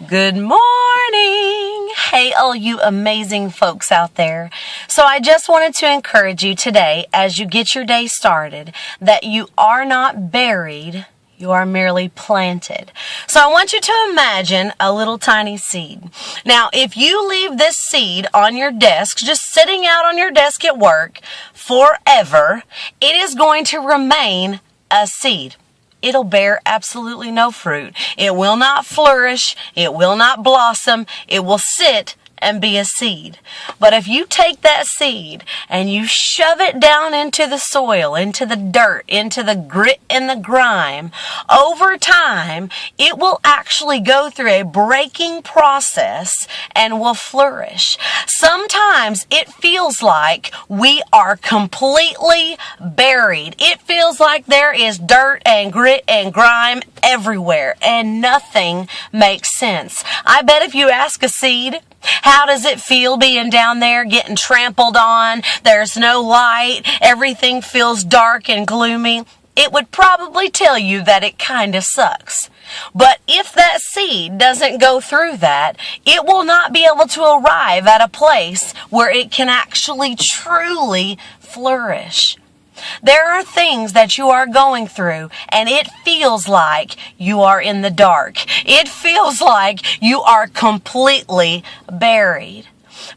Good morning! Hey, all you amazing folks out there. So I just wanted to encourage you today as you get your day started that you are not buried, you are merely planted. So I want you to imagine a little tiny seed. Now, if you leave this seed on your desk, just sitting out on your desk at work forever, it is going to remain a seed. It'll bear absolutely no fruit. It will not flourish. It will not blossom. It will sit and be a seed. But if you take that seed and you shove it down into the soil, into the dirt, into the grit and the grime, over time, it will actually go through a breaking process and will flourish. Sometimes it feels like we are completely buried. It feels like there is dirt and grit and grime everywhere and nothing makes sense. I bet if you ask a seed, how does it feel being down there getting trampled on? There's no light. Everything feels dark and gloomy. It would probably tell you that it kind of sucks. But if that seed doesn't go through that, it will not be able to arrive at a place where it can actually truly flourish. There are things that you are going through and it feels like you are in the dark. It feels like you are completely buried.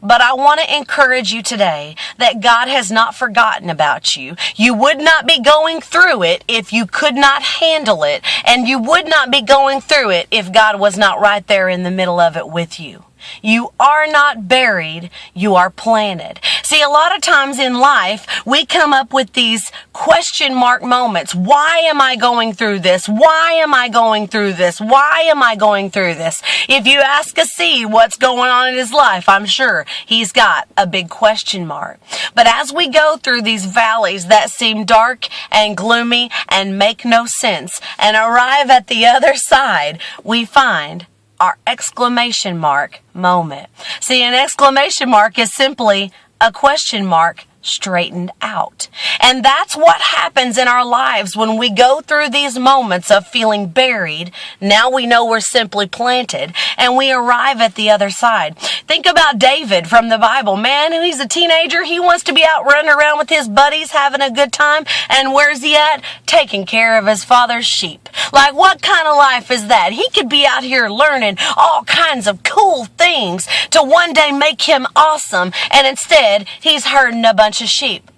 But I want to encourage you today that God has not forgotten about you. You would not be going through it if you could not handle it, and you would not be going through it if God was not right there in the middle of it with you. You are not buried, you are planted. See, a lot of times in life, we come up with these question mark moments. Why am I going through this? Why am I going through this? Why am I going through this? If you ask a seed what's going on in his life, I'm sure he's got a big question mark. But as we go through these valleys that seem dark and gloomy and make no sense and arrive at the other side, we find our exclamation mark moment. See, an exclamation mark is simply a question mark straightened out. And that's what happens in our lives when we go through these moments of feeling buried. Now we know we're simply planted and we arrive at the other side. Think about David from the Bible. Man, he's a teenager. He wants to be out running around with his buddies, having a good time. And where's he at? Taking care of his father's sheep. Like, what kind of life is that? He could be out here learning all kinds of cool things to one day make him awesome. And instead, he's herding a bunch of sheep.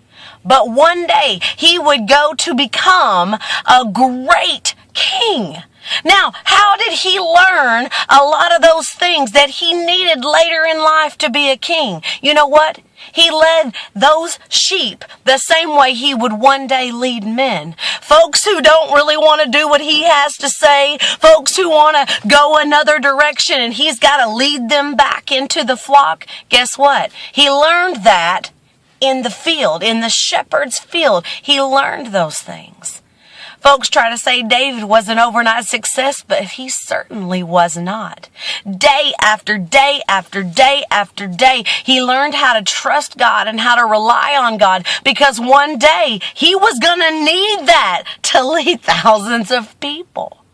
But one day he would go to become a great king. Now, how did he learn a lot of those things that he needed later in life to be a king? You know what? He led those sheep the same way he would one day lead men. Folks who don't really want to do what he has to say, folks who want to go another direction and he's got to lead them back into the flock. Guess what? He learned that in the field, in the shepherd's field. He learned those things. Folks try to say David was an overnight success, but he certainly was not. Day after day after day after day, he learned how to trust God and how to rely on God, because one day he was going to need that to lead thousands of people.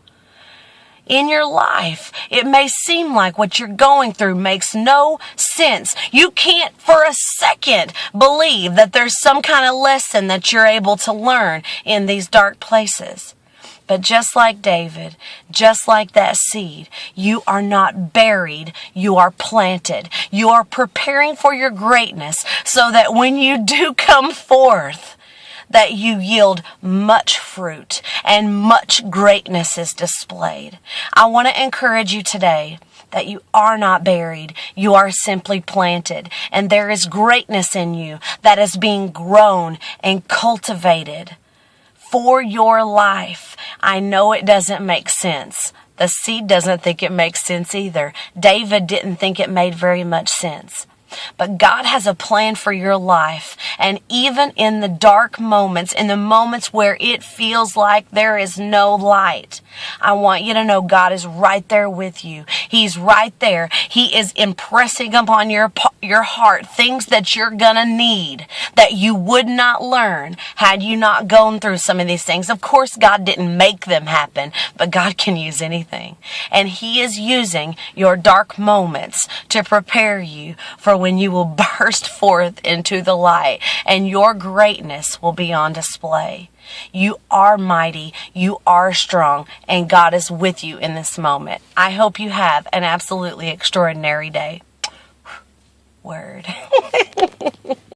In your life, it may seem like what you're going through makes no sense. You can't for a second believe that there's some kind of lesson that you're able to learn in these dark places. But just like David, just like that seed, you are not buried, you are planted. You are preparing for your greatness so that when you do come forth, that you yield much fruit and much greatness is displayed. I want to encourage you today that you are not buried. You are simply planted. And there is greatness in you that is being grown and cultivated for your life. I know it doesn't make sense. The seed doesn't think it makes sense either. David didn't think it made very much sense. But God has a plan for your life. And even in the dark moments, in the moments where it feels like there is no light, I want you to know God is right there with you. He's right there. He is impressing upon your your heart, things that you're gonna need that you would not learn had you not gone through some of these things. Of course, God didn't make them happen, but God can use anything. And He is using your dark moments to prepare you for when you will burst forth into the light and your greatness will be on display. You are mighty, you are strong, and God is with you in this moment. I hope you have an absolutely extraordinary day. Word.